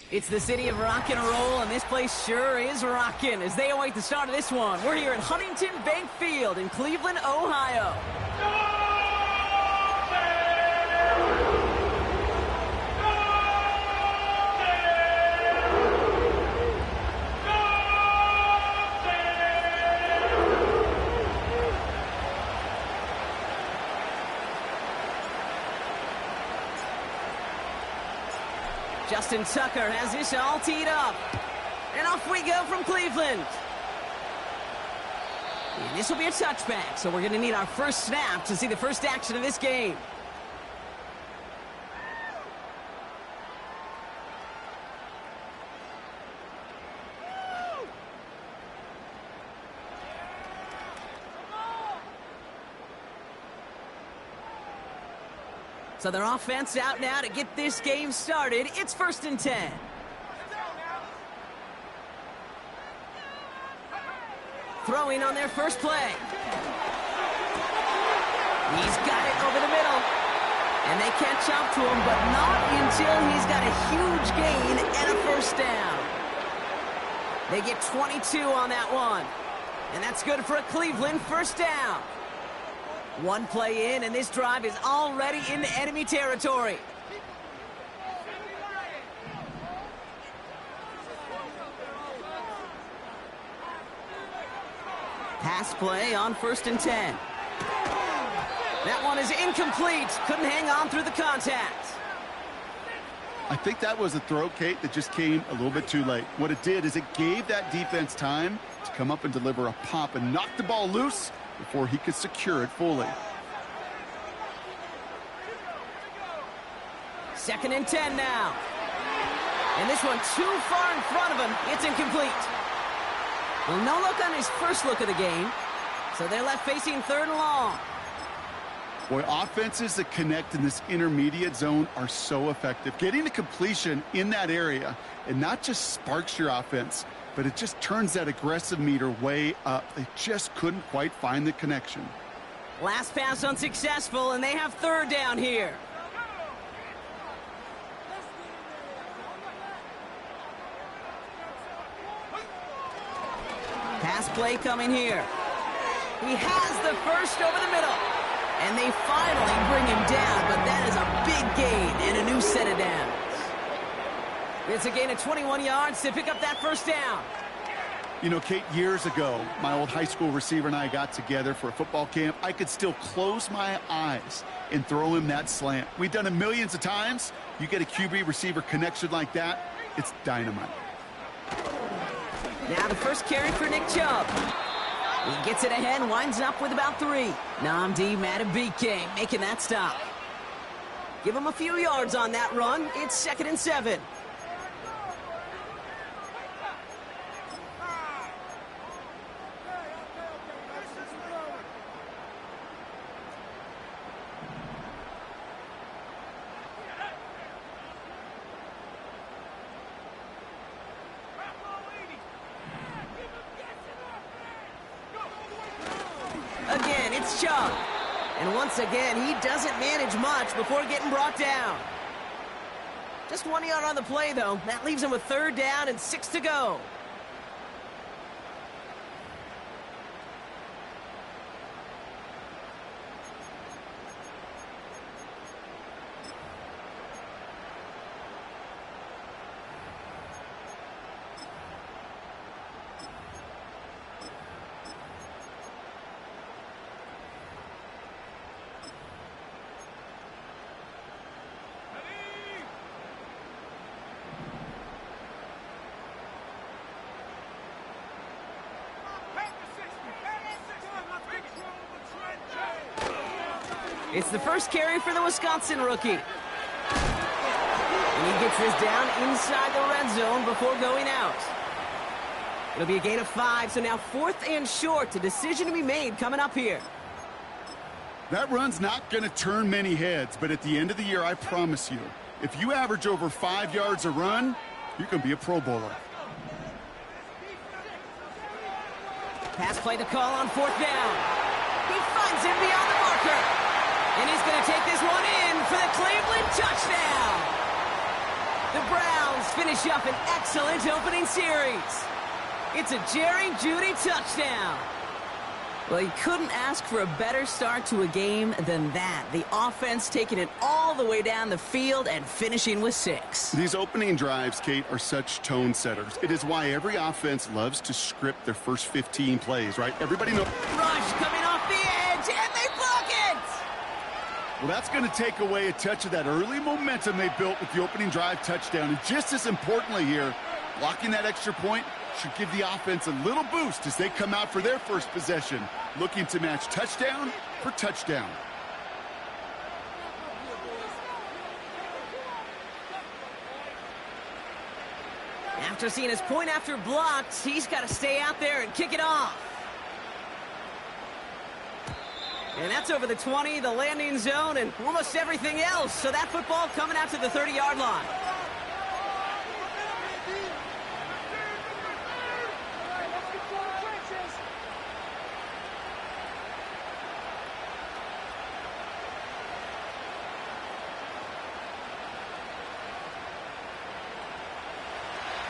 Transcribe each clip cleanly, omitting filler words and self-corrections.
It's the city of rock and roll, and this place sure is rocking as they await the start of this one. We're here at Huntington Bank Field in Cleveland, Ohio. Justin Tucker has this all teed up. And off we go from Cleveland. And this will be a touchback, so we're going to need our first snap to see the first action of this game. So their offense out now to get this game started. It's 1st and 10. Throwing on their first play. He's got it over the middle. And they catch up to him, but not until he's got a huge gain and a first down. They get 22 on that one. And that's good for a Cleveland first down. One play in, and this drive is already into enemy territory. Pass play on 1st and 10. That one is incomplete. Couldn't hang on through the contact. I think that was a throw, Kate, that just came a little bit too late. What it did is it gave that defense time to come up and deliver a pop and knock the ball loose before he could secure it fully. 2nd and 10 now. And this one too far in front of him. It's incomplete. Well, no look on his first look of the game. So they're left facing 3rd and long. Boy, offenses that connect in this intermediate zone are so effective. Getting the completion in that area, it not just sparks your offense, but it just turns that aggressive meter way up. They just couldn't quite find the connection. Last pass unsuccessful, and they have 3rd down here. Pass play coming here. He has the first over the middle. And they finally bring him down, but that is a big gain and a new set of downs. It's a gain of 21 yards to pick up that first down. You know, Kate, years ago, my old high school receiver and I got together for a football camp. I could still close my eyes and throw him that slant. We've done it millions of times. You get a QB receiver connection like that, it's dynamite. Now the first carry for Nick Chubb. He gets it ahead, winds up with about 3. Nnamdi Madubuike making that stop. Give him a few yards on that run. It's 2nd and 7. Again, it's Chubb. And once again, he doesn't manage much before getting brought down. Just 1 yard on the play, though. That leaves him with 3rd down and 6 to go. It's the first carry for the Wisconsin rookie. And he gets this down inside the red zone before going out. It'll be a gain of 5, so now 4th and short. A decision to be made coming up here. That run's not going to turn many heads, but at the end of the year, I promise you, if you average over 5 yards a run, you're going to be a Pro Bowler. Pass play to call on 4th down. He finds him beyond the marker. And he's going to take this one in for the Cleveland touchdown. The Browns finish up an excellent opening series. It's a Jerry Jeudy touchdown. Well, you couldn't ask for a better start to a game than that. The offense taking it all the way down the field and finishing with 6. These opening drives, Kate, are such tone setters. It is why every offense loves to script their first 15 plays, right? Everybody knows. Rush coming off the edge, and they block it! Well, that's going to take away a touch of that early momentum they built with the opening drive touchdown. And just as importantly here, blocking that extra point should give the offense a little boost as they come out for their first possession, looking to match touchdown for touchdown. After seeing his point after blocked, he's got to stay out there and kick it off. And that's over the 20, the landing zone, and almost everything else. So that football coming out to the 30-yard line.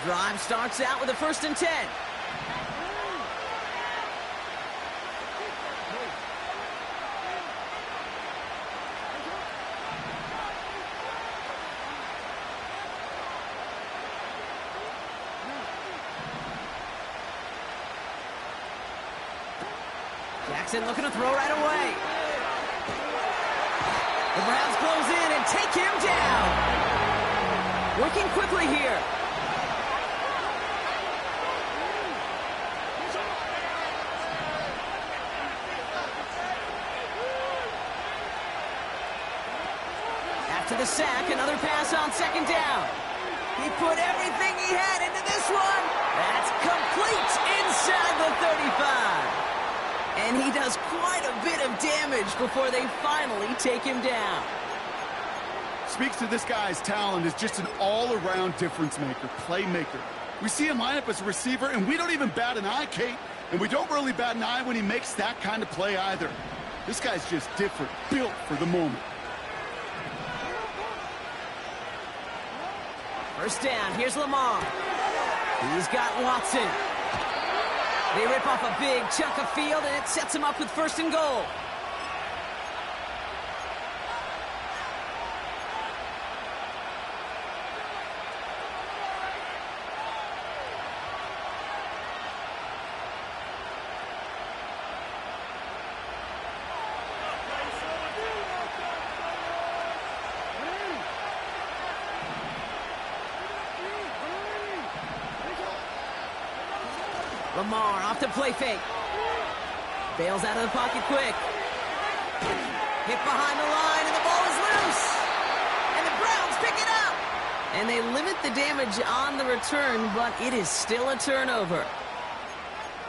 Drive starts out with a 1st and 10. Jackson looking to throw right away. The Browns close in and take him down. Working quickly here. After the sack, another pass on 2nd down. He put everything he had into this one. That's complete inside the 35. And he does quite a bit of damage before they finally take him down. Speaks to this guy's talent as just an all-around difference maker, playmaker. We see him line up as a receiver, and we don't even bat an eye, Kate. And we don't really bat an eye when he makes that kind of play either. This guy's just different, built for the moment. 1st down, here's Lamar. He's got Watson. They rip off a big chunk of field, and it sets him up with 1st and goal. Lamar off the play fake. Bails out of the pocket quick. Hit behind the line, and the ball is loose. And the Browns pick it up. And they limit the damage on the return, but it is still a turnover.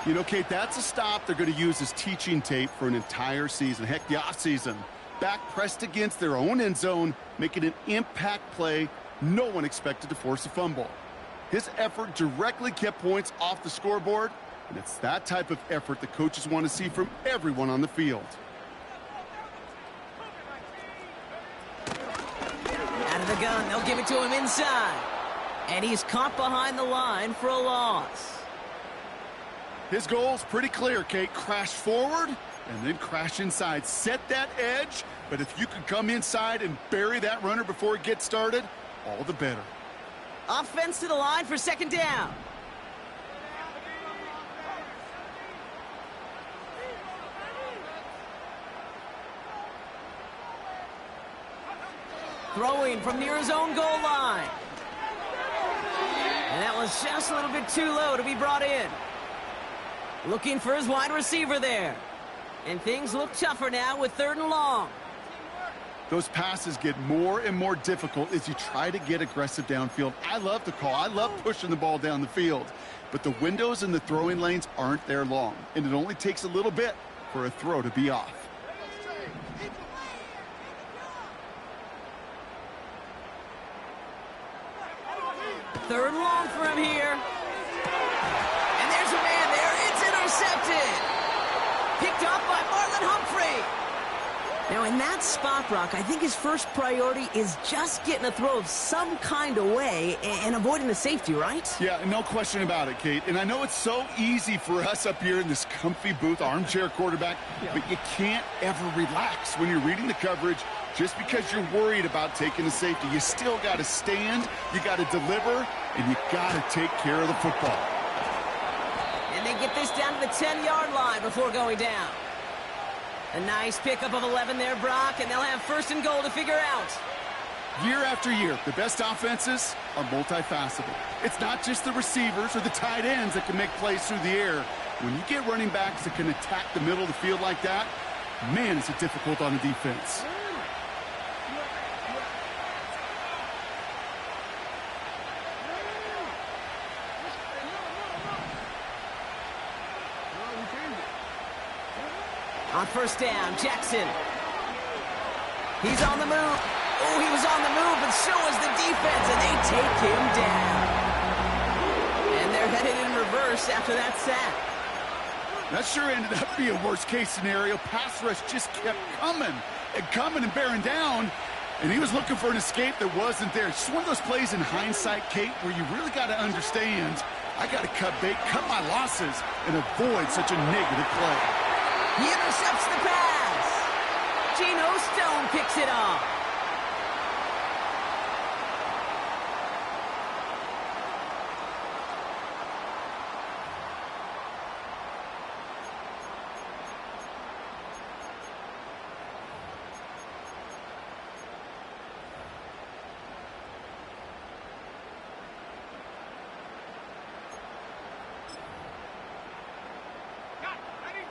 You know, Kate, that's a stop they're going to use as teaching tape for an entire season. Heck, the offseason. Back pressed against their own end zone, making an impact play. No one expected to force a fumble. His effort directly kept points off the scoreboard, and it's that type of effort the coaches want to see from everyone on the field. Out of the gun, they'll give it to him inside. And he's caught behind the line for a loss. His goal's pretty clear, Kate. Crash forward and then crash inside. Set that edge, but if you can come inside and bury that runner before it gets started, all the better. Offense to the line for 2nd down. Throwing from near his own goal line. And that was just a little bit too low to be brought in. Looking for his wide receiver there. And things look tougher now with 3rd and long. Those passes get more and more difficult as you try to get aggressive downfield. I love the call. I love pushing the ball down the field. But the windows in the throwing lanes aren't there long. And it only takes a little bit for a throw to be off. 3rd and long for him here. And there's a man there. It's intercepted. Picked up by Marlon Humphrey. Now, in that spot, Brock, I think his first priority is just getting a throw of some kind of way and avoiding the safety, right? Yeah, no question about it, Kate. And I know it's so easy for us up here in this comfy booth, armchair quarterback, but you can't ever relax when you're reading the coverage just because you're worried about taking a safety. You still got to stand, you got to deliver, and you got to take care of the football. And they get this down to the 10-yard line before going down. A nice pickup of 11 there, Brock, and they'll have first and goal to figure out. Year after year, the best offenses are multifaceted. It's not just the receivers or the tight ends that can make plays through the air. When you get running backs that can attack the middle of the field like that, man, is it difficult on the defense. On first down, Jackson. He's on the move. Oh, he was on the move, but so was the defense, and they take him down. And they're headed in reverse after that sack. That sure ended up being a worst-case scenario. Pass rush just kept coming and bearing down, and he was looking for an escape that wasn't there. It's just one of those plays in hindsight, Kate, where you really got to understand, I got to cut bait, cut my losses, and avoid such a negative play. He intercepts the pass. Geno Stone picks it off.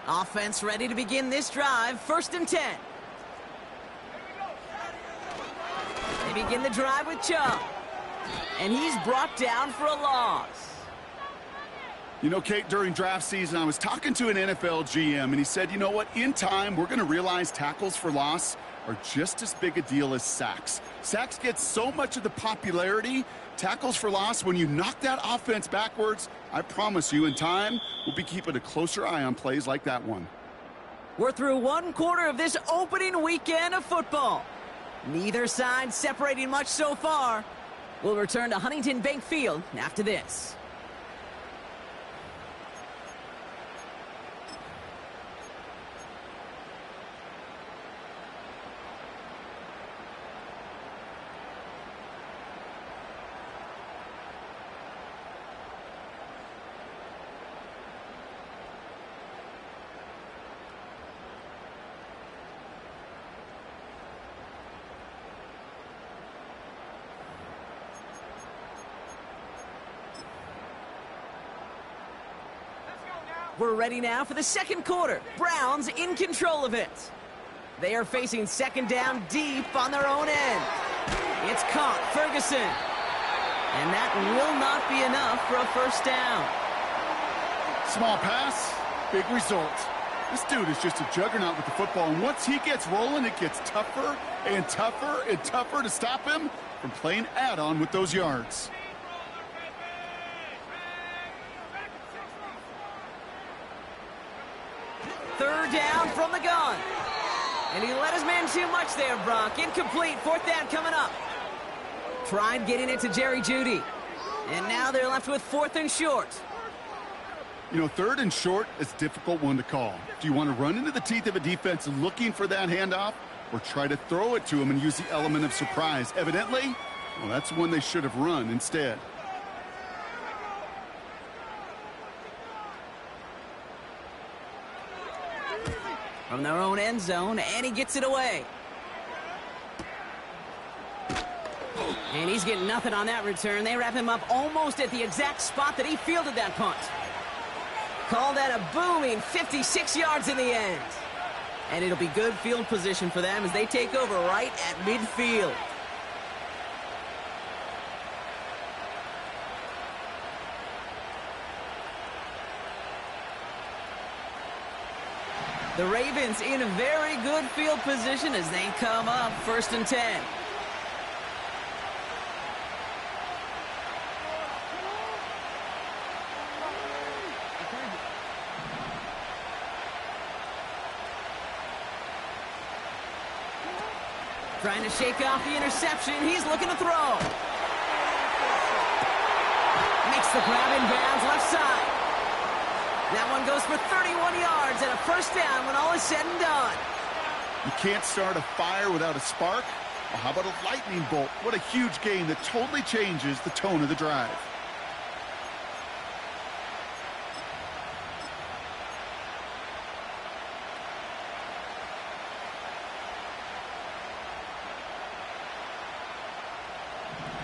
Offense ready to begin this drive. First and 10. They begin the drive with Chubb. And he's brought down for a loss. You know, Kate, during draft season, I was talking to an NFL GM, and he said, you know what, in time, we're going to realize tackles for loss are just as big a deal as sacks. Sacks get so much of the popularity. Tackles for loss, when you knock that offense backwards, I promise you, in time, we'll be keeping a closer eye on plays like that one. We're through one quarter of this opening weekend of football. Neither side separating much so far. We'll return to Huntington Bank Field after this. We're ready now for the second quarter. Browns in control of it. They are facing second down deep on their own end. It's caught, Ferguson. And that will not be enough for a first down. Small pass, big result. This dude is just a juggernaut with the football, and once he gets rolling, it gets tougher and tougher and tougher to stop him from playing add-on with those yards. Third down from the gun. And he let his man too much there, Brock. Incomplete. Fourth down coming up. Tried getting it to Jerry Jeudy. And now they're left with fourth and short. You know, third and short is a difficult one to call. Do you want to run into the teeth of a defense looking for that handoff, or try to throw it to him and use the element of surprise? Evidently, well, that's one they should have run instead. From their own end zone, and he gets it away. And he's getting nothing on that return. They wrap him up almost at the exact spot that he fielded that punt. Call that a booming 56 yards in the end. And it'll be good field position for them as they take over right at midfield. The Ravens in a very good field position as they come up first and 10. Trying to shake off the interception. He's looking to throw. Makes the grab in bounds left side. That one goes for 31 yards and a first down when all is said and done. You can't start a fire without a spark. Or how about a lightning bolt? What a huge game that totally changes the tone of the drive.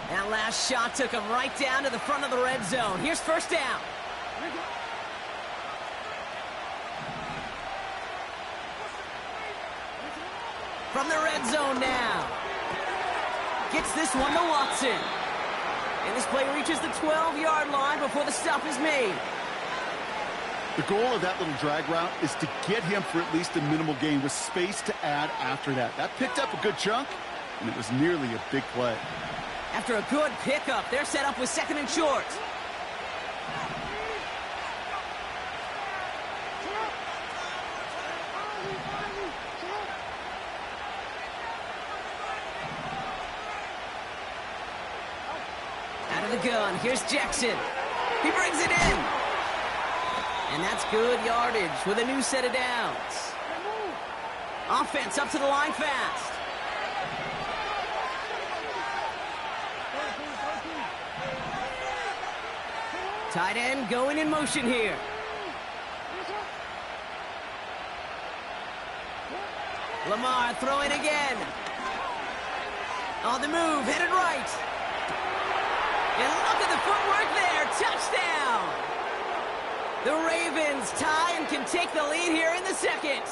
That last shot took him right down to the front of the red zone. Here's first down. From the red zone now. Gets this one to Watson. And this play reaches the 12-yard line before the stop is made. The goal of that little drag route is to get him for at least a minimal gain with space to add after that. That picked up a good chunk, and it was nearly a big play. After a good pickup, they're set up with second and short. Out of the gun, here's Jackson. He brings it in. And that's good yardage with a new set of downs. Offense up to the line fast. Tight end going in motion here. Lamar throwing again. On the move, headed right. And look at the footwork there. Touchdown. The Ravens tie and can take the lead here in the second.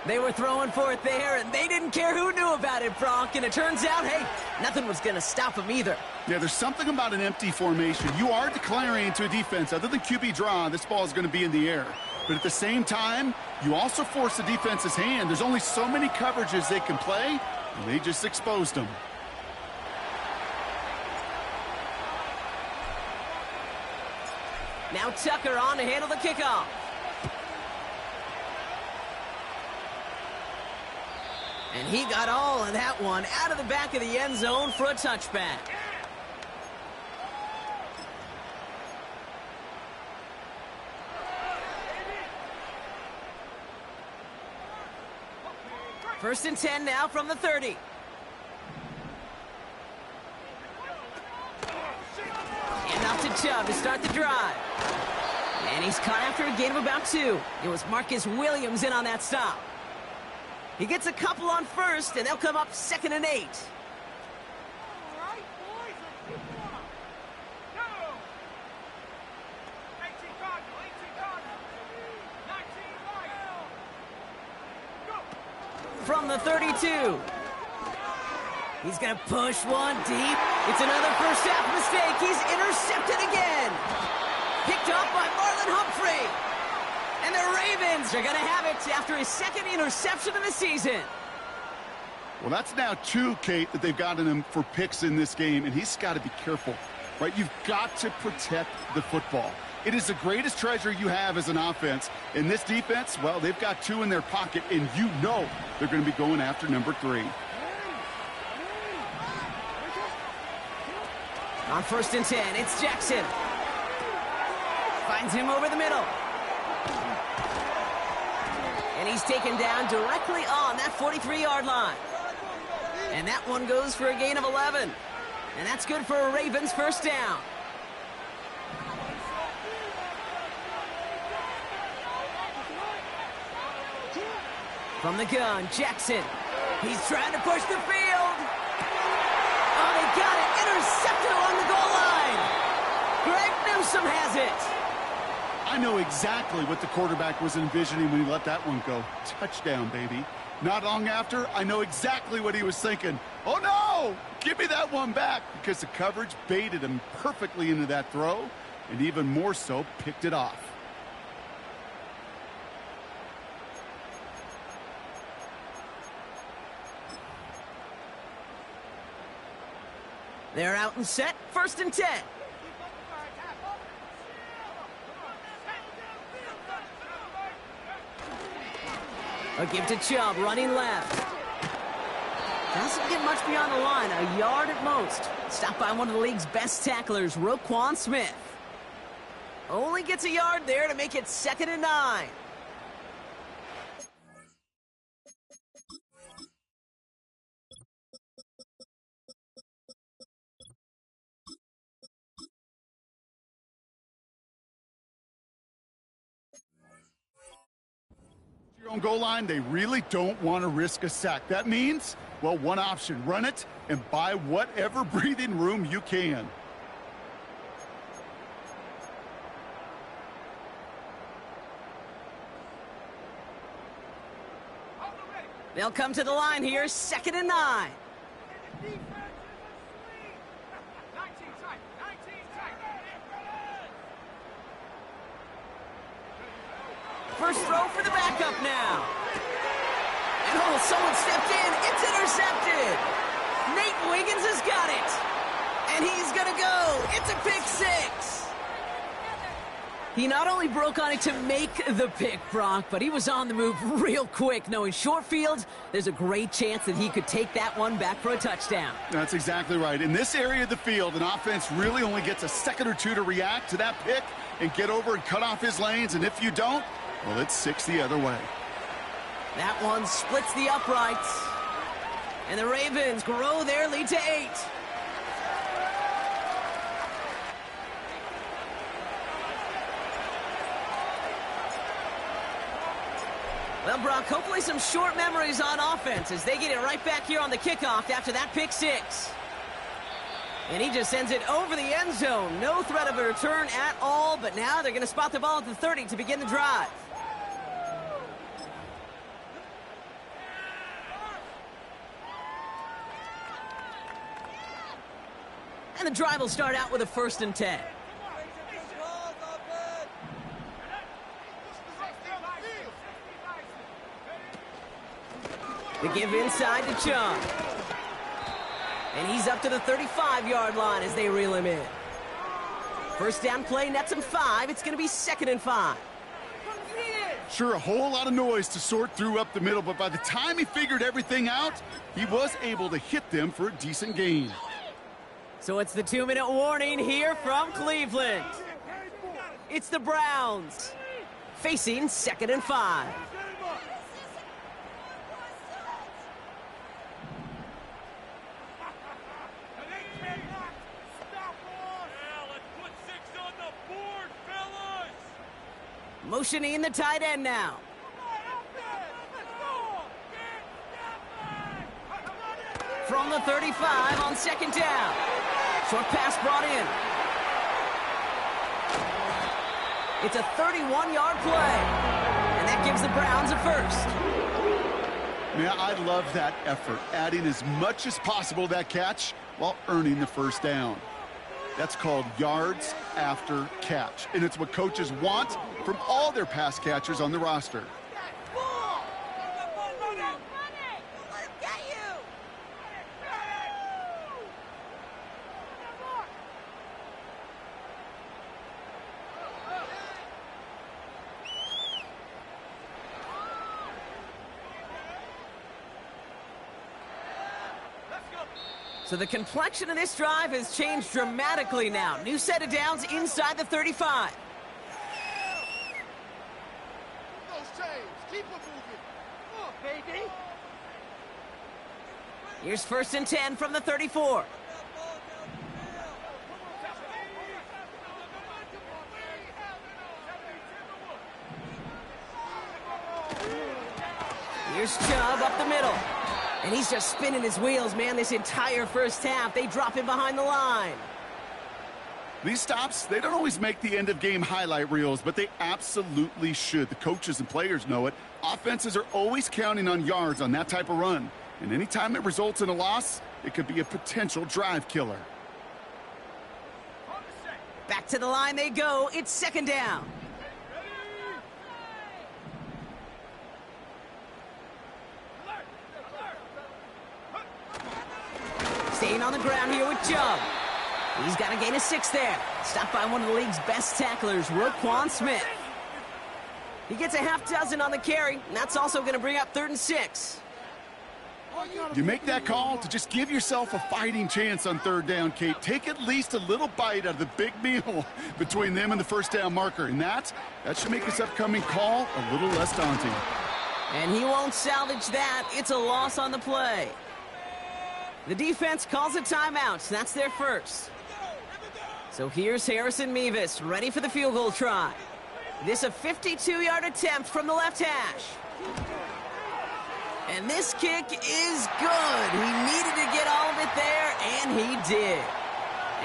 They were throwing for it there, and they didn't care who knew about it, Bronk. And it turns out, hey, nothing was going to stop them either. Yeah, there's something about an empty formation. You are declaring into a defense. Other than QB draw, this ball is going to be in the air. But at the same time, you also force the defense's hand. There's only so many coverages they can play, and they just exposed them. Now Tucker on to handle the kickoff. And he got all of that one out of the back of the end zone for a touchback. First and 10 now from the 30. And off to Chubb to start the drive. And he's caught after a gain of about 2. It was Marcus Williams in on that stop. He gets a couple on first, and they'll come up 2nd and 8. From the 32. He's going to push one deep. It's another first half mistake. He's intercepted again. Picked up by Marlon Humphrey. And the Ravens are going to have it after his second interception of the season. Well, that's now 2, Kate, that they've gotten him for picks in this game, and he's got to be careful, right? You've got to protect the football. It is the greatest treasure you have as an offense. In this defense, well, they've got 2 in their pocket, and you know they're going to be going after number 3. On first and 10, it's Jackson. Finds him over the middle. And he's taken down directly on that 43-yard line. And that one goes for a gain of 11. And that's good for a Ravens first down. From the gun, Jackson. He's trying to push the field. Oh, they got it. Intercepted along the goal line. Greg Newsome has it. I know exactly what the quarterback was envisioning when he let that one go. Touchdown, baby. Not long after, I know exactly what he was thinking. Oh, no! Give me that one back, because the coverage baited him perfectly into that throw, and even more so, picked it off. They're out and set. First and 10. A give to Chubb, running left. Doesn't get much beyond the line, a yard at most. Stopped by one of the league's best tacklers, Roquan Smith. Only gets a yard there to make it 2nd and 9. Your own goal line, they really don't want to risk a sack. That means, well, one option, run it and buy whatever breathing room you can. They'll come to the line here, 2nd and 9. First throw for the backup now. And oh, someone stepped in. It's intercepted. Nate Wiggins has got it. And he's going to go. It's a pick 6. He not only broke on it to make the pick, Brock, but he was on the move real quick. Knowing short field, there's a great chance that he could take that one back for a touchdown. That's exactly right. In this area of the field, an offense really only gets a second or two to react to that pick and get over and cut off his lanes. And if you don't, well, it's 6 the other way. That one splits the uprights. And the Ravens grow their lead to 8. Well, Brock, hopefully some short memories on offense as they get it right back here on the kickoff after that pick 6. And he just sends it over the end zone. No threat of a return at all, but now they're going to spot the ball at the 30 to begin the drive. And the drive will start out with a 1st and 10. The give inside to Chung. And he's up to the 35-yard line as they reel him in. First down play nets him 5. It's going to be 2nd and 5. Sure, a whole lot of noise to sort through up the middle, but by the time he figured everything out, he was able to hit them for a decent gain. So it's the 2-minute warning here from Cleveland. It's the Browns facing 2nd and 5. Motioning the tight end now. From the 35 on 2nd down. Short pass brought in. It's a 31-yard play. And that gives the Browns a 1st. Man, I love that effort, adding as much as possible to that catch while earning the 1st down. That's called yards after catch, and it's what coaches want from all their pass catchers on the roster. So the complexion of this drive has changed dramatically now. New set of downs inside the 35. Keep it moving. Come on, baby. Here's 1st and 10 from the 34. Here's Chubb up the middle. And he's just spinning his wheels, man, this entire first half. They drop him behind the line. These stops, they don't always make the end-of-game highlight reels, but they absolutely should. The coaches and players know it. Offenses are always counting on yards on that type of run. And anytime it results in a loss, it could be a potential drive killer. Back to the line they go. It's 2nd down. Staying on the ground here with Chubb. He's got a gain of 6 there. Stopped by one of the league's best tacklers, Roquan Smith. He gets a half dozen on the carry, and that's also going to bring up 3rd and 6. You make that call to just give yourself a fighting chance on third down, Kate. Take at least a little bite out of the big meal between them and the first down marker. And that should make this upcoming call a little less daunting. And he won't salvage that. It's a loss on the play. The defense calls a timeout. That's their first. So here's Harrison Mevis, ready for the field goal try. This a 52-yard attempt from the left hash. And this kick is good. He needed to get all of it there, and he did.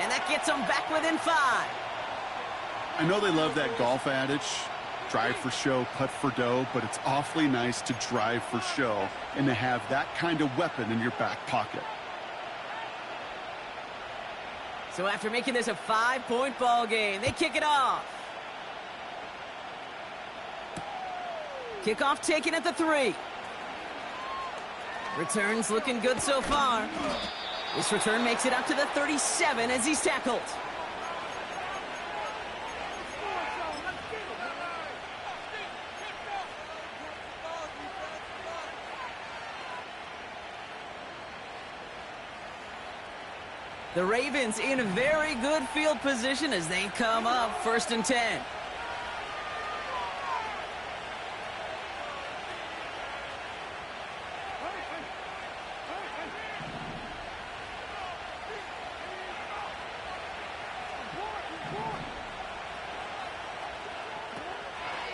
And that gets him back within 5. I know they love that golf adage, drive for show, putt for dough, but it's awfully nice to drive for show and to have that kind of weapon in your back pocket. So after making this a 5-point ball game, they kick it off. Kickoff taken at the 3. Returns looking good so far. This return makes it up to the 37 as he's tackled. The Ravens in very good field position as they come up 1st and 10.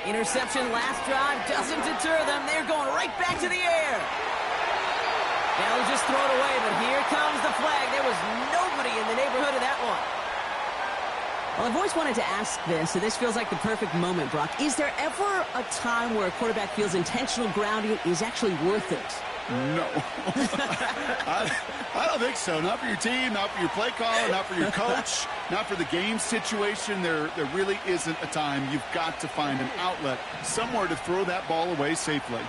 Interception last drive doesn't deter them. They're going right back to the air. They'll just throw it away, but here comes the flag. There was nobody in the neighborhood of that one. Well, I've always wanted to ask this, and this feels like the perfect moment, Brock. Is there ever a time where a quarterback feels intentional grounding is actually worth it? No. I don't think so. Not for your team, not for your play caller, not for your coach, not for the game situation. There really isn't a time. You've got to find an outlet, somewhere to throw that ball away safely.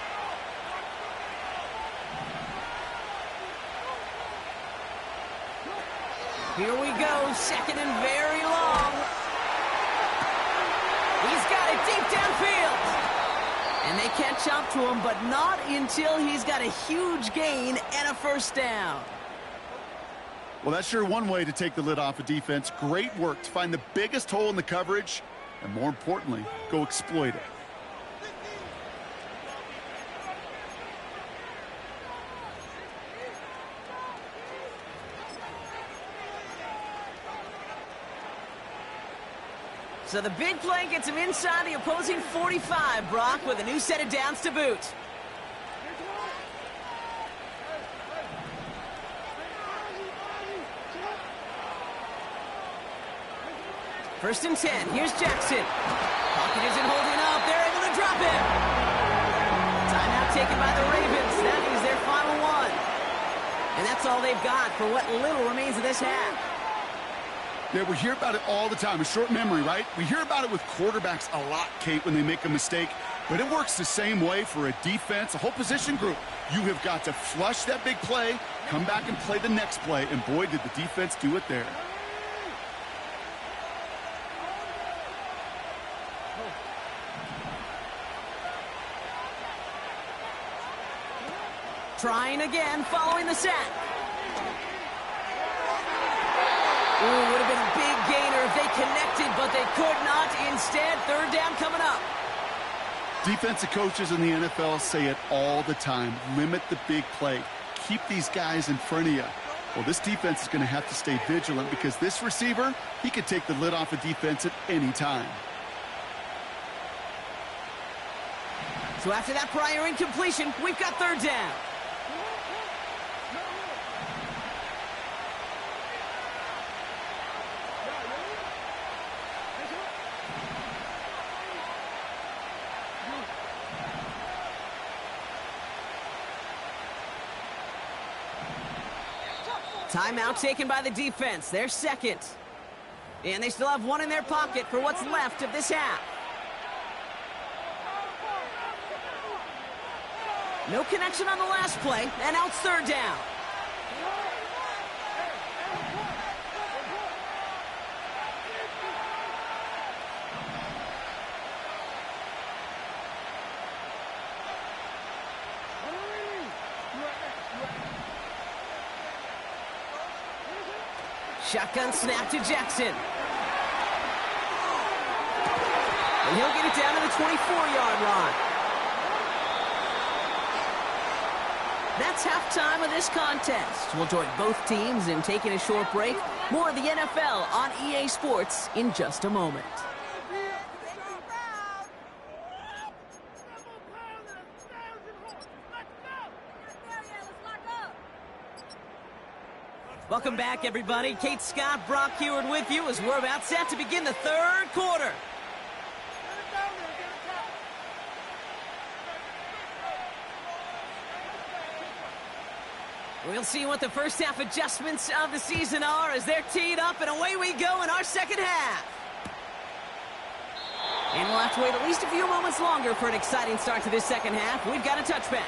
Here we go, 2nd and very long. He's got it deep downfield. And they catch up to him, but not until he's got a huge gain and a 1st down. Well, that's sure one way to take the lid off a defense. Great work to find the biggest hole in the coverage, and more importantly, go exploit it. So the big play gets him inside the opposing 45, Brock, with a new set of downs to boot. First and 10. Here's Jackson. Pocket isn't holding up. They're able to drop him. Timeout taken by the Ravens. That is their final one. And that's all they've got for what little remains of this half. Yeah, we hear about it all the time. A short memory, right? We hear about it with quarterbacks a lot, Kate, when they make a mistake. But it works the same way for a defense, a whole position group. You have got to flush that big play, come back and play the next play. And boy, did the defense do it there. Trying again following the sack. Ooh, would have been a big gainer if they connected, but they could not. Instead, 3rd down coming up. Defensive coaches in the NFL say it all the time. Limit the big play. Keep these guys in front of you. Well, this defense is going to have to stay vigilant because this receiver, he could take the lid off a defense at any time. So after that prior incompletion, we've got 3rd down. Timeout taken by the defense. They're 2nd. And they still have one in their pocket for what's left of this half. No connection on the last play, and now it's 3rd down. Shotgun snap to Jackson. And he'll get it down to the 24-yard line. That's halftime of this contest. We'll join both teams in taking a short break. More of the NFL on EA Sports in just a moment. Welcome back, everybody. Kate Scott, Brock Huard with you as we're about set to begin the third quarter. We'll see what the first half adjustments of the season are as they're teed up, and away we go in our second half. And we'll have to wait at least a few moments longer for an exciting start to this second half. We've got a touchback.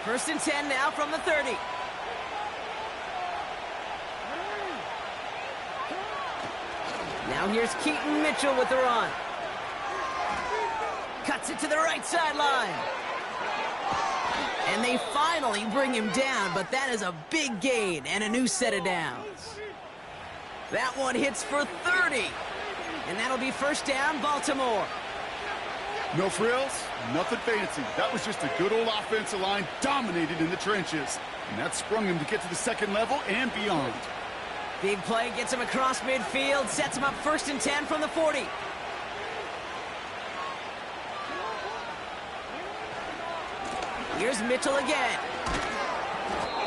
First and 10 now from the 30. Now here's Keaton Mitchell with the run. Cuts it to the right sideline. And they finally bring him down, but that is a big gain and a new set of downs. That one hits for 30. And that'll be first down, Baltimore. No frills, nothing fancy. That was just a good old offensive line dominated in the trenches. And that sprung him to get to the second level and beyond. Big play gets him across midfield, sets him up first and 10 from the 40. Here's Mitchell again.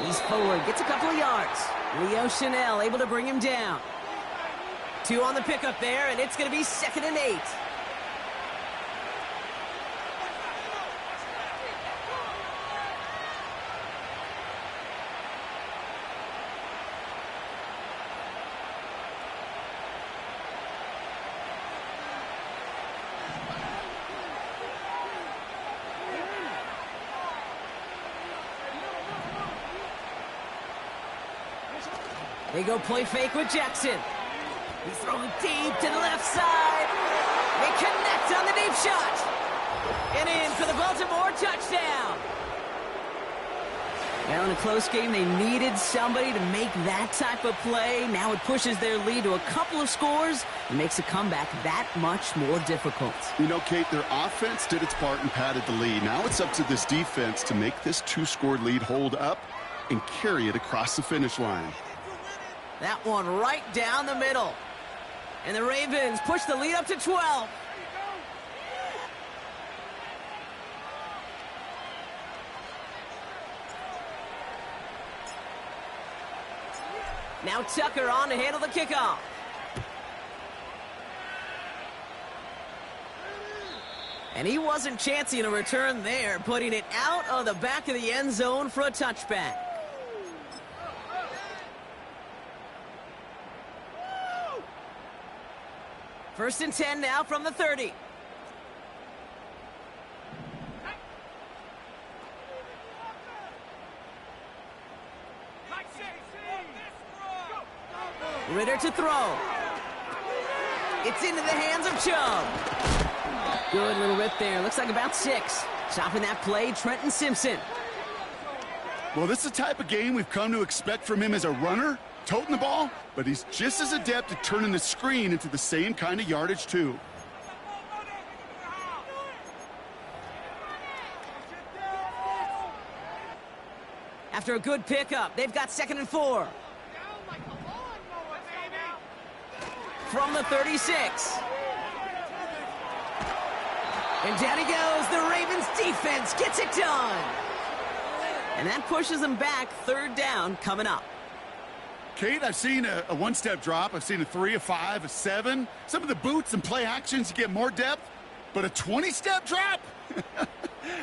He's forward, gets a couple of yards. Leo Chanel able to bring him down. 2 on the pickup there, and it's going to be 2nd and 8. They go play fake with Jackson. He's throwing deep to the left side. They connect on the deep shot. And in for the Baltimore touchdown. Now in a close game, they needed somebody to make that type of play. Now it pushes their lead to a couple of scores and makes a comeback that much more difficult. You know, Kate, their offense did its part and padded the lead. Now it's up to this defense to make this 2-score lead hold up and carry it across the finish line. That one right down the middle. And the Ravens push the lead up to 12. Now Tucker on to handle the kickoff. And he wasn't chancing a return there, putting it out of the back of the end zone for a touchback. First and 10 now from the 30. Ritter to throw. It's into the hands of Chubb. Good little rip there. Looks like about 6. Stopping that play, Trenton Simpson. Well, this is the type of game we've come to expect from him as a runner, toting the ball, but he's just as adept at turning the screen into the same kind of yardage, too. After a good pickup, they've got 2nd and 4. From the 36. And down he goes. The Ravens defense gets it done. And that pushes them back. 3rd down coming up. Kate, I've seen a one-step drop. I've seen a 3, a 5, a 7. Some of the boots and play actions, you get more depth. But a 20-step drop?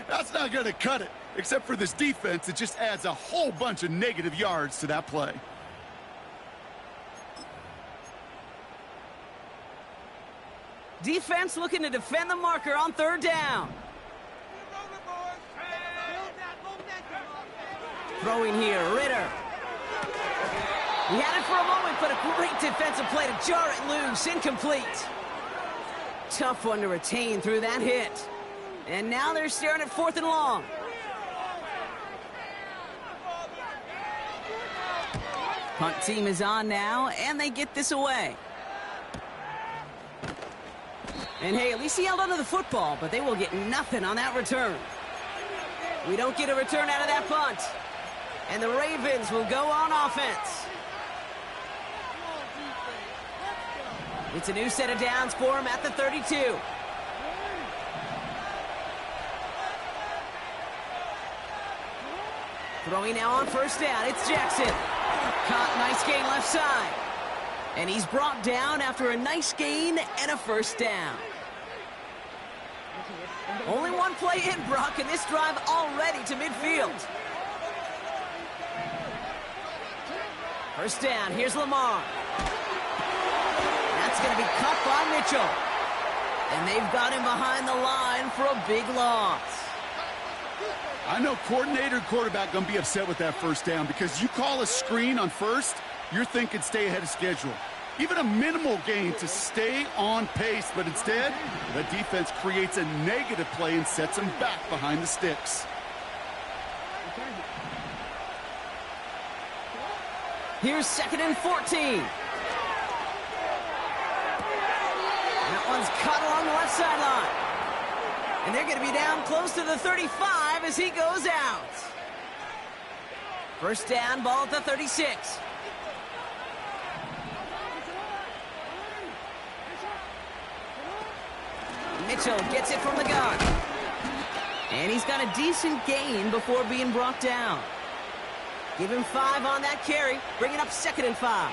That's not going to cut it. Except for this defense, it just adds a whole bunch of negative yards to that play. Defense looking to defend the marker on 3rd down. Throwing here, Ritter. He had it for a moment, but a great defensive play to jar it loose. Incomplete. Tough one to retain through that hit. And now they're staring at 4th and long. Punt team is on now, and they get this away. And hey, at least he held onto the football, but they will get nothing on that return. We don't get a return out of that punt. And the Ravens will go on offense. It's a new set of downs for him at the 32. Throwing now on 1st down, it's Jackson. Caught, nice gain left side. And he's brought down after a nice gain and a 1st down. Only one play in, Brock, and this drive already to midfield. 1st down, here's Lamar. That's going to be cut by Mitchell. And they've got him behind the line for a big loss. I know coordinator and quarterback going to be upset with that 1st down because you call a screen on 1st, you're thinking stay ahead of schedule. Even a minimal gain to stay on pace, but instead, the defense creates a negative play and sets them back behind the sticks. Here's 2nd and 14. That one's caught along the left sideline. And they're going to be down close to the 35 as he goes out. 1st down, ball at the 36. Mitchell gets it from the gun. And he's got a decent gain before being brought down. Give him 5 on that carry, bringing up 2nd and 5.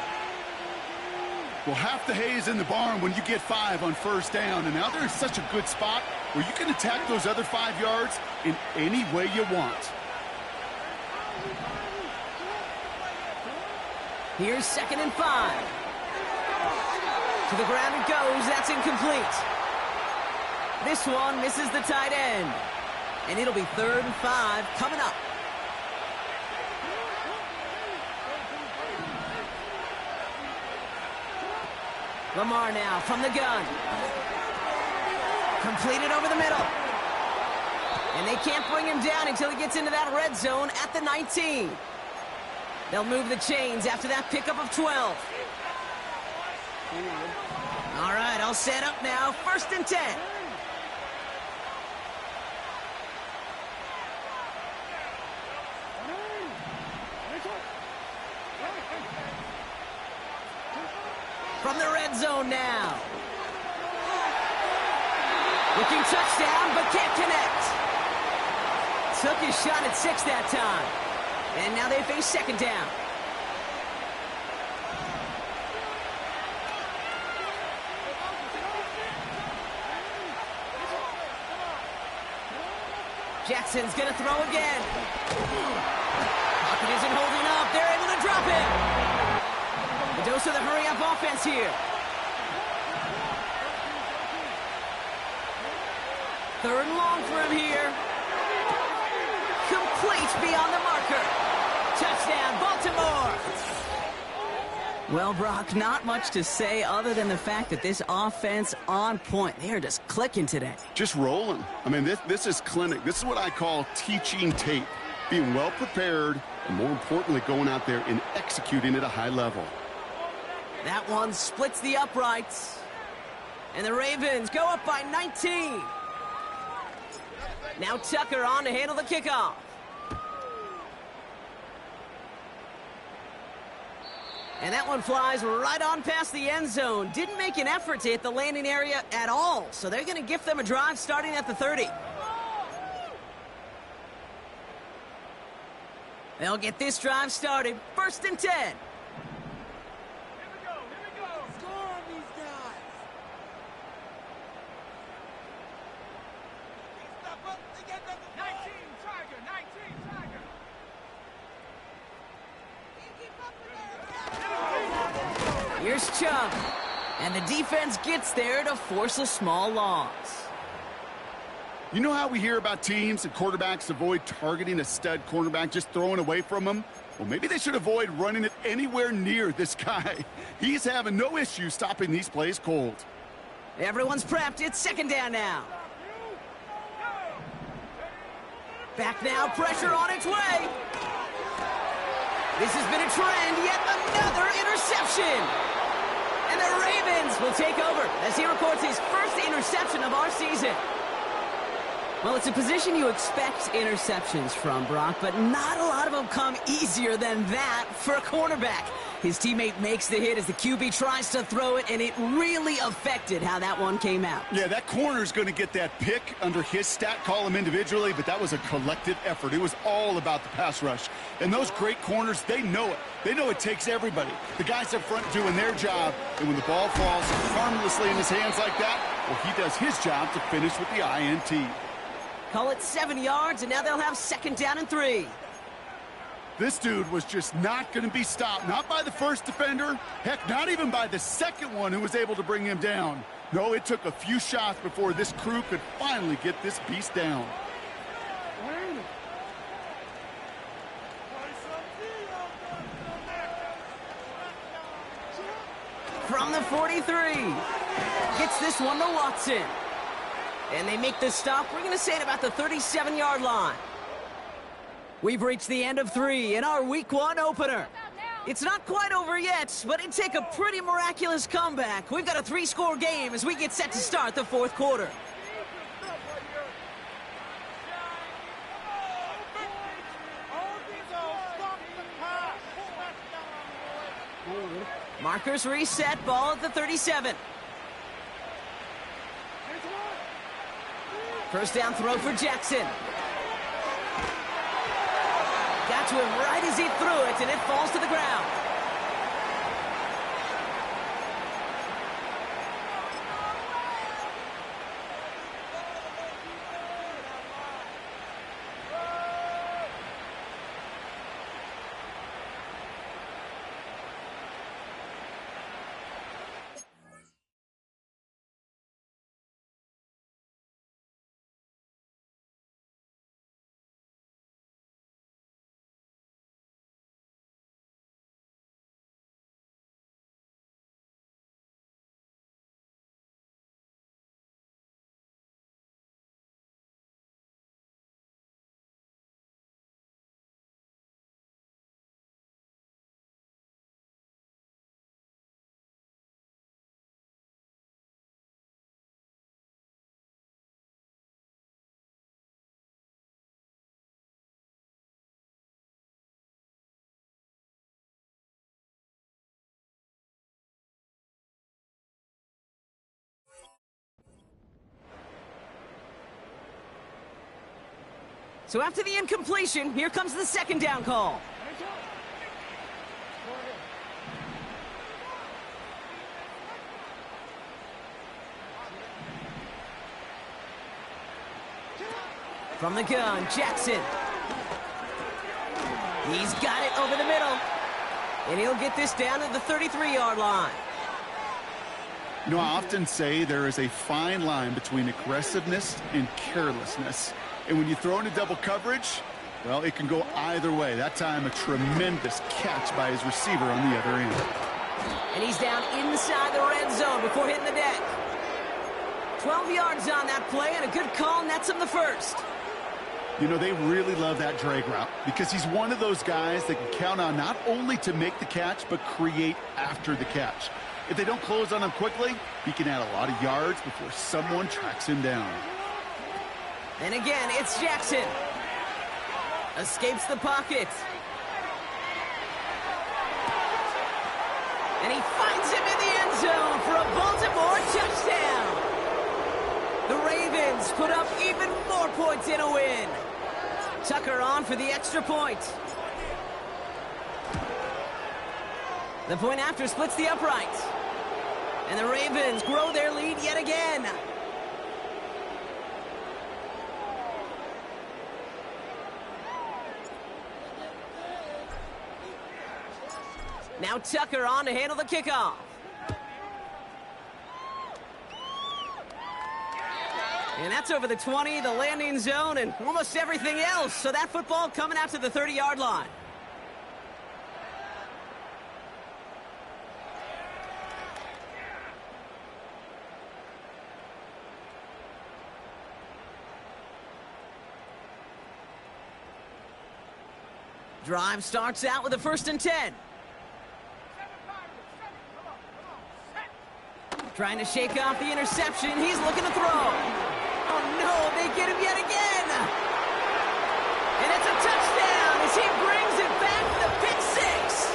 Well, half the hay is in the barn when you get 5 on 1st down, and now they're in such a good spot where you can attack those other 5 yards in any way you want. Here's 2nd and 5. To the ground it goes, that's incomplete. This one misses the tight end. And it'll be 3rd and 5 coming up. Lamar now from the gun. Completed over the middle. And they can't bring him down until he gets into that red zone at the 19. They'll move the chains after that pickup of 12. All right, all set up now. 1st and 10. From the red zone now. Looking touchdown, but can't connect. Took his shot at 6 that time. And now they face 2nd down. Jackson's going to throw again. Pocket isn't holding up. They're able to drop it. A dose of the hurry-up offense here. 3rd and long for him here. Complete beyond the marker. Touchdown, Baltimore. Well, Brock, not much to say other than the fact that this offense on point. They are just clicking today. Just rolling. I mean, this is clinic. This is what I call teaching tape. Being well prepared, and more importantly, going out there and executing at a high level. That one splits the uprights. And the Ravens go up by 19. Now Tucker on to handle the kickoff. And that one flies right on past the end zone. Didn't make an effort to hit the landing area at all. So they're going to gift them a drive starting at the 30. They'll get this drive started. 1st and 10. Here's Chubb. And the defense gets there to force a small loss. You know how we hear about teams and quarterbacks avoid targeting a stud cornerback, just throwing away from him? Well, maybe they should avoid running it anywhere near this guy. He's having no issue stopping these plays cold. Everyone's prepped. It's second down now. Back now, pressure on its way. This has been a trend, yet another interception. And the Ravens will take over as he records his first interception of our season. Well, it's a position you expect interceptions from, Brock, but not a lot of them come easier than that for a cornerback. His teammate makes the hit as the QB tries to throw it, and it really affected how that one came out. Yeah, that corner's going to get that pick under his stat column individually, but that was a collective effort. It was all about the pass rush. And those great corners, they know it. They know it takes everybody. The guys up front doing their job, and when the ball falls harmlessly in his hands like that, well, he does his job to finish with the INT. Call it 7 yards, and now they'll have second down and 3. This dude was just not going to be stopped. Not by the first defender. Heck, not even by the second one who was able to bring him down. No, it took a few shots before this crew could finally get this beast down. From the 43. Gets this one to Watson. And they make the stop, we're going to say, at about the 37-yard line. We've reached the end of 3 in our Week 1 opener. It's not quite over yet, but it'd take a pretty miraculous comeback. We've got a 3-score game as we get set to start the 4th quarter. Markers reset, ball at the 37. First down throw for Jackson. Got to him right as he threw it, and it falls to the ground. So after the incompletion, here comes the second down call. From the gun, Jackson. He's got it over the middle. And he'll get this down to the 33-yard line. You know, I often say there is a fine line between aggressiveness and carelessness. And when you throw into double coverage, well, it can go either way. That time, a tremendous catch by his receiver on the other end. And he's down inside the red zone before hitting the deck. 12 yards on that play, and a good call nets him the first. You know, they really love that drag route because he's one of those guys that can count on not only to make the catch, but create after the catch. If they don't close on him quickly, he can add a lot of yards before someone tracks him down. And again, it's Jackson. Escapes the pocket. And he finds him in the end zone for a Baltimore touchdown. The Ravens put up even more points in a win. Tucker on for the extra point. The point after splits the upright. And the Ravens grow their lead yet again. Now Tucker on to handle the kickoff. And that's over the 20, the landing zone, and almost everything else. So that football coming out to the 30-yard line. Drive starts out with a 1st and 10. Trying to shake off the interception. He's looking to throw. Oh, no, they get him yet again. And it's a touchdown as he brings it back to the pick six.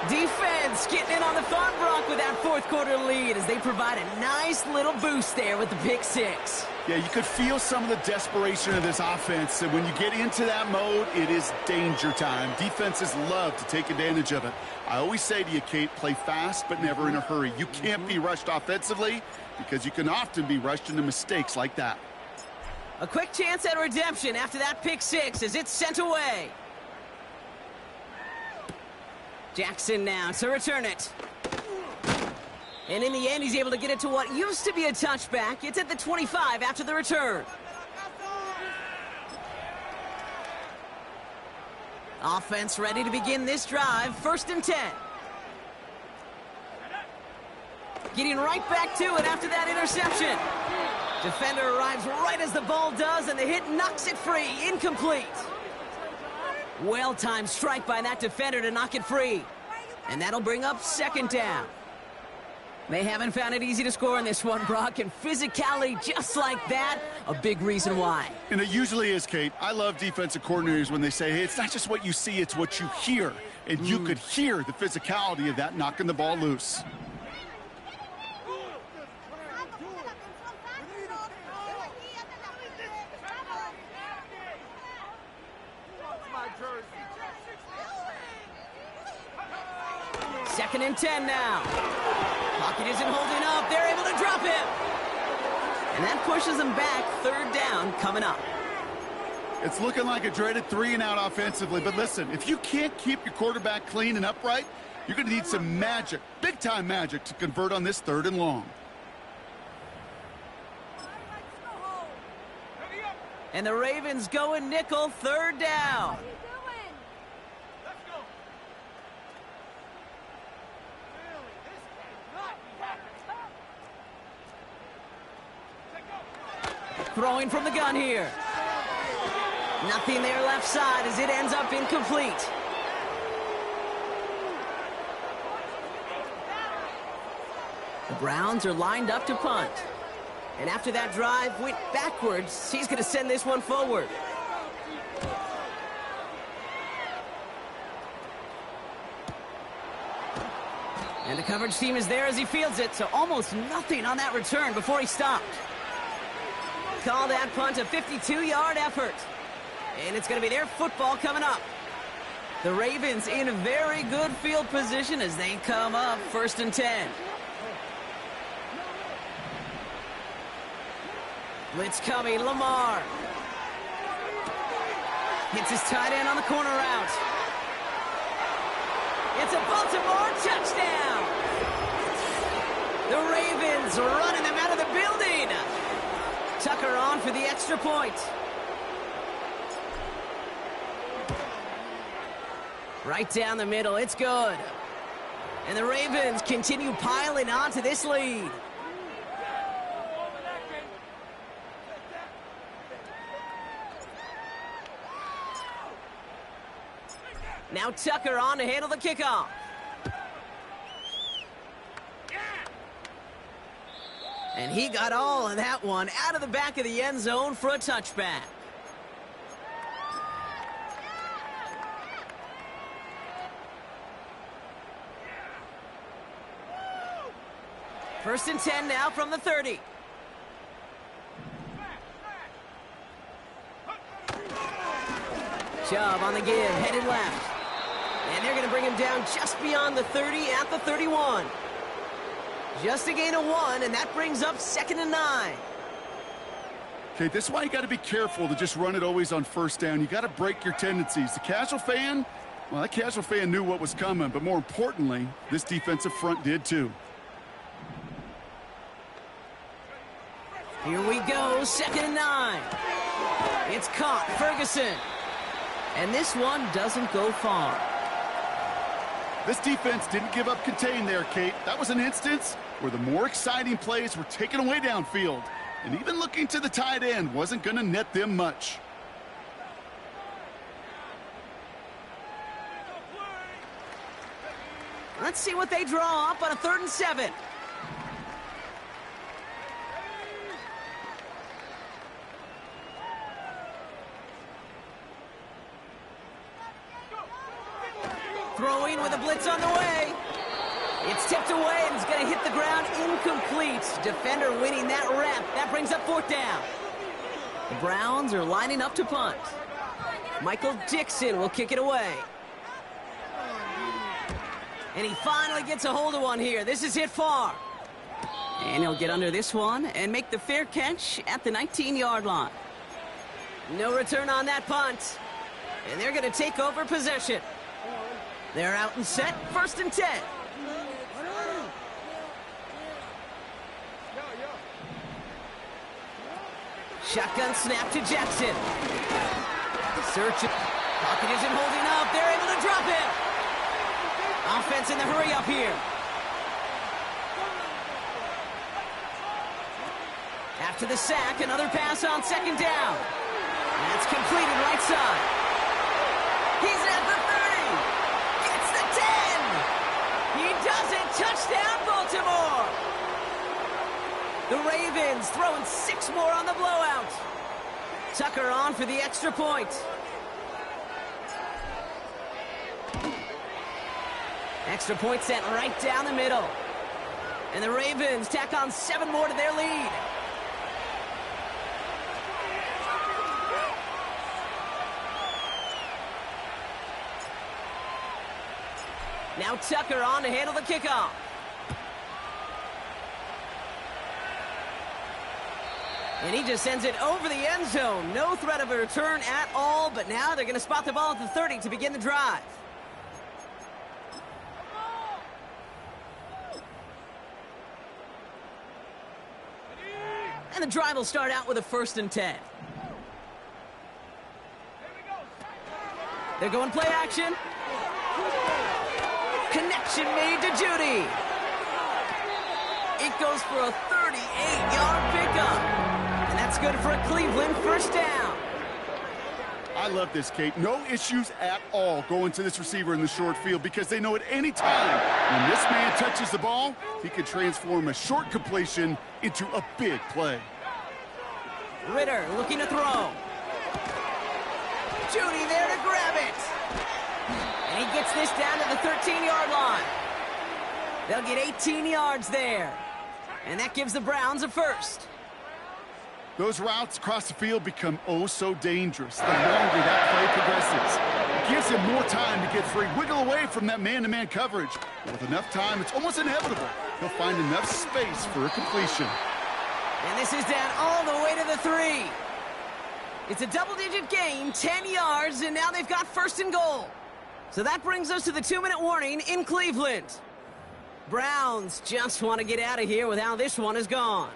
Defense getting in on the fun, Brock, with that 4th quarter lead as they provide a nice little boost there with the pick six. Yeah, you could feel some of the desperation of this offense, and when you get into that mode, it is danger time. Defenses love to take advantage of it. I always say to you, Kate, play fast but never in a hurry. You can't be rushed offensively because you can often be rushed into mistakes like that. A quick chance at redemption after that pick six as it's sent away. Jackson now to return it. And in the end, he's able to get it to what used to be a touchback. It's at the 25 after the return. Offense ready to begin this drive. 1st and 10. Getting right back to it after that interception. Defender arrives right as the ball does, and the hit knocks it free. Incomplete. Well-timed strike by that defender to knock it free. And that'll bring up 2nd down. They haven't found it easy to score in this one, Brock, and physicality just like that, a big reason why. And it usually is, Kate. I love defensive coordinators when they say, hey, it's not just what you see, it's what you hear. And you could hear the physicality of that knocking the ball loose. Second and 10 now. Pocket isn't holding up. They're able to drop him. And that pushes them back. 3rd down coming up. It's looking like a dreaded 3-and-out offensively. But listen, if you can't keep your quarterback clean and upright, you're going to need some magic, big-time magic, to convert on this 3rd and long. And the Ravens going nickel. 3rd down. Throwing from the gun here. Nothing there left side as it ends up incomplete. The Browns are lined up to punt. And after that drive went backwards, he's going to send this one forward. And the coverage team is there as he fields it, so almost nothing on that return before he stopped. Call that punt a 52-yard effort. And it's going to be their football coming up. The Ravens in a very good field position as they come up 1st and 10. Blitz coming, Lamar. Hits his tight end on the corner route. It's a Baltimore touchdown. The Ravens running them out of the building. Tucker on for the extra point. Right down the middle, it's good. And the Ravens continue piling on to this lead. Now Tucker on to handle the kickoff. And he got all of that one out of the back of the end zone for a touchback. First and 10 now from the 30. Chubb on the give, headed left. And they're going to bring him down just beyond the 30 at the 31. Just a gain of 1, and that brings up 2nd and 9. Okay, this is why you got to be careful to just run it always on 1st down. You got to break your tendencies. The casual fan, well, that casual fan knew what was coming, but more importantly, this defensive front did too. Here we go, 2nd and 9. It's caught, Ferguson. And this one doesn't go far. This defense didn't give up contain there, Kate. That was an instance where the more exciting plays were taken away downfield. And even looking to the tight end wasn't going to net them much. Let's see what they draw up on a 3rd and 7. Throwing with a blitz on the way. It's tipped away and it's going to hit the ground incomplete. Defender winning that rep. That brings up 4th down. The Browns are lining up to punt. Michael Dixon will kick it away. And he finally gets a hold of one here. This is hit far. And he'll get under this one and make the fair catch at the 19-yard line. No return on that punt. And they're going to take over possession. They're out and set, 1st and 10. Shotgun snap to Jackson. Search it. Pocket isn't holding up. They're able to drop it. Offense in the hurry up here. After the sack, another pass on 2nd down. That's completed right side. He's at the 30. Gets the 10. He does it. Touchdown, Baltimore. The Ravens throwing 6 more on the blowout. Tucker on for the extra point. Extra point sent right down the middle. And the Ravens tack on 7 more to their lead. Now Tucker on to handle the kickoff. And he just sends it over the end zone. No threat of a return at all, but now they're going to spot the ball at the 30 to begin the drive. And the drive will start out with a 1st and 10. They're going play action. Connection made to Judy. It goes for a 38-yard pickup. And that's good for a Cleveland 1st down. I love this, Kate. No issues at all going to this receiver in the short field because they know at any time when this man touches the ball, he can transform a short completion into a big play. Ritter looking to throw. Judy there to grab it. And he gets this down to the 13-yard line. They'll get 18 yards there. And that gives the Browns a 1st. Those routes across the field become oh so dangerous the longer that play progresses. It gives him more time to get free, wiggle away from that man-to-man coverage. With enough time, it's almost inevitable. He'll find enough space for a completion. And this is down all the way to the 3. It's a double-digit gain, 10 yards, and now they've got 1st and goal. So that brings us to the 2-minute warning in Cleveland. Browns just want to get out of here with how this one is gone.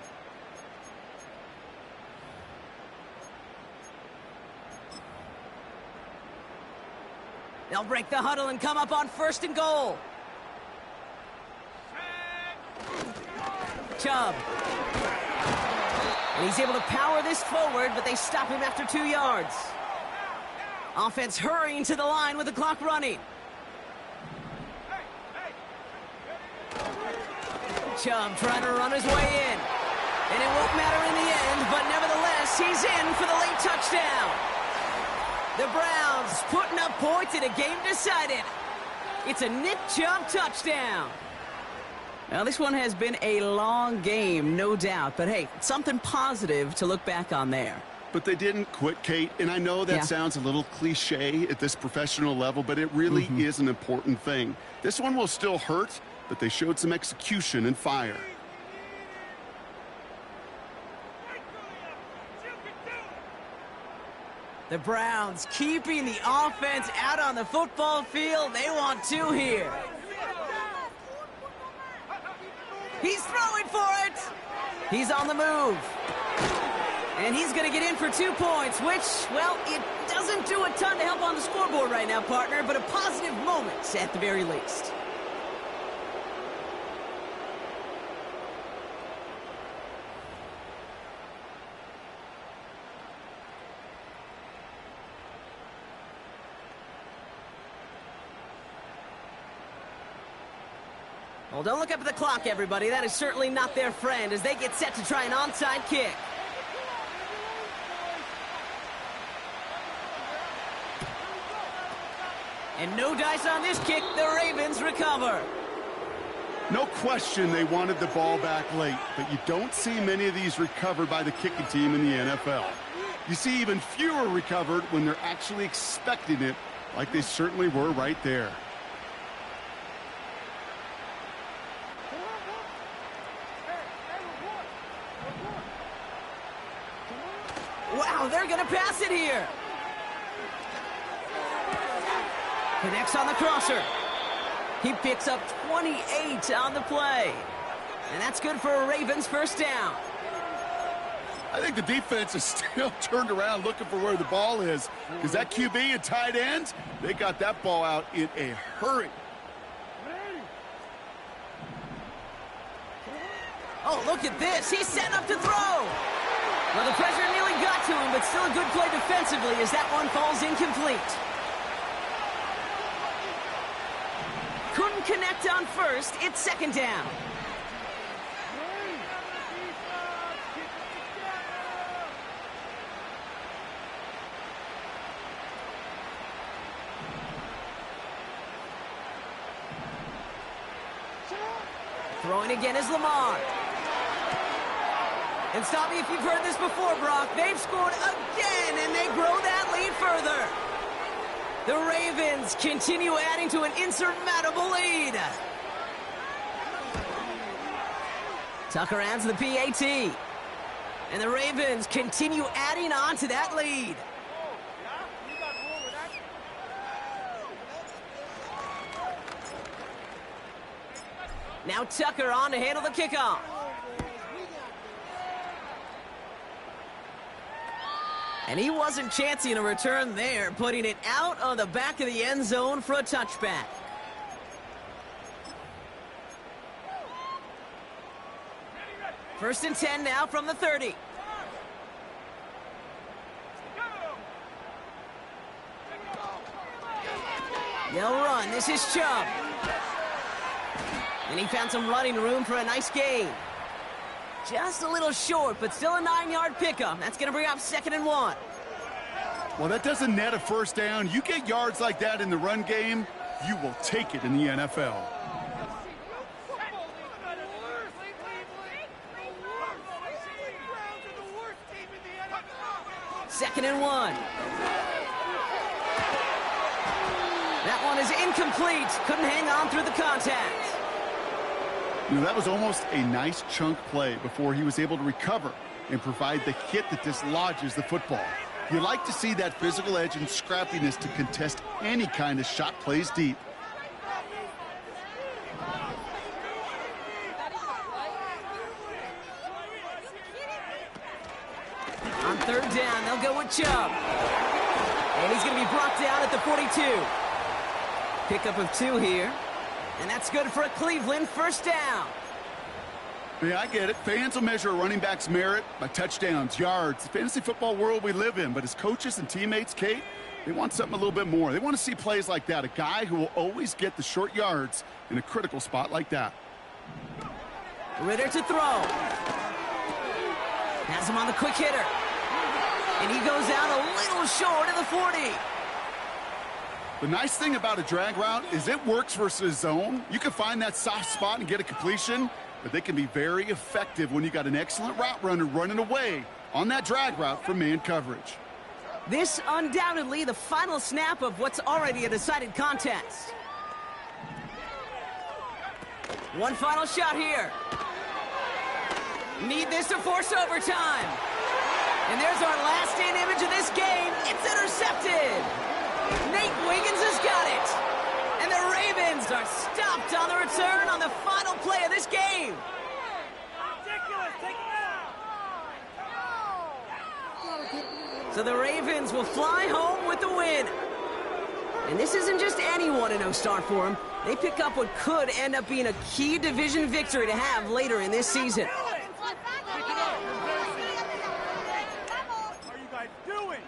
They'll break the huddle and come up on 1st and goal. Chubb. And he's able to power this forward, but they stop him after 2 yards. Offense hurrying to the line with the clock running. Chubb trying to run his way in. And it won't matter in the end, but nevertheless, he's in for the late touchdown. The Browns putting up points in a game decided. It's a Nick Chubb touchdown. Now, this one has been a long game, no doubt. But, hey, something positive to look back on there. But they didn't quit, Kate. And I know that sounds a little cliche at this professional level, but it really is an important thing. This one will still hurt, but they showed some execution and fire. The Browns keeping the offense out on the football field. They want 2 here. He's throwing for it. He's on the move. And he's going to get in for 2 points, which, well, it doesn't do a ton to help on the scoreboard right now, partner, but a positive moment at the very least. Well, don't look up at the clock, everybody. That is certainly not their friend as they get set to try an onside kick. And no dice on this kick. The Ravens recover. No question they wanted the ball back late, but you don't see many of these recovered by the kicking team in the NFL. You see even fewer recovered when they're actually expecting it, like they certainly were right there. Wow, they're going to pass it here. Connects on the crosser. He picks up 28 on the play. And that's good for a Ravens first down. I think the defense is still turned around looking for where the ball is, because that QB and tight ends, they got that ball out in a hurry. Oh, look at this. He's set up to throw. Well, the pressure nearly got to him, but still a good play defensively as that one falls incomplete. Couldn't connect on first. It's second down. Throwing again is Lamar. And stop me if you've heard this before, Brock. They've scored again, and they grow that lead further. The Ravens continue adding to an insurmountable lead. Tucker adds the PAT. And the Ravens continue adding on to that lead. Now Tucker on to handle the kickoff. And he wasn't chancing a return there, putting it out on the back of the end zone for a touchback. First and 10 now from the 30. They'll run. This is Chubb. And he found some running room for a nice gain. Just a little short, but still a 9-yard pickup. That's going to bring up 2nd and 1. Well, that doesn't net a first down. You get yards like that in the run game, you will take it in the NFL. Second and 1. That one is incomplete. Couldn't hang on through the contact. You know, that was almost a nice chunk play before he was able to recover and provide the hit that dislodges the football. You like to see that physical edge and scrappiness to contest any kind of shot plays deep. On third down, they'll go with Chubb. And he's going to be brought down at the 42. Pickup of 2 here. And that's good for a Cleveland first down. Yeah, I get it. Fans will measure a running back's merit by touchdowns, yards, the fantasy football world we live in. But as coaches and teammates, Kate, they want something a little bit more. They want to see plays like that, a guy who will always get the short yards in a critical spot like that. Ritter to throw. Has him on the quick hitter. And he goes out a little short of the 40. The nice thing about a drag route is it works versus zone. You can find that soft spot and get a completion, but they can be very effective when you got an excellent route runner running away on that drag route from man coverage. This undoubtedly the final snap of what's already a decided contest. One final shot here. Need this to force overtime. And there's our last-in image of this game. It's intercepted. Nate Wiggins has got it. And the Ravens are stopped on the return on the final play of this game. Ridiculous. Take it out. So the Ravens will fly home with the win. And this isn't just any 1-0 start for them. They pick up what could end up being a key division victory to have later in this season. What are you guys doing?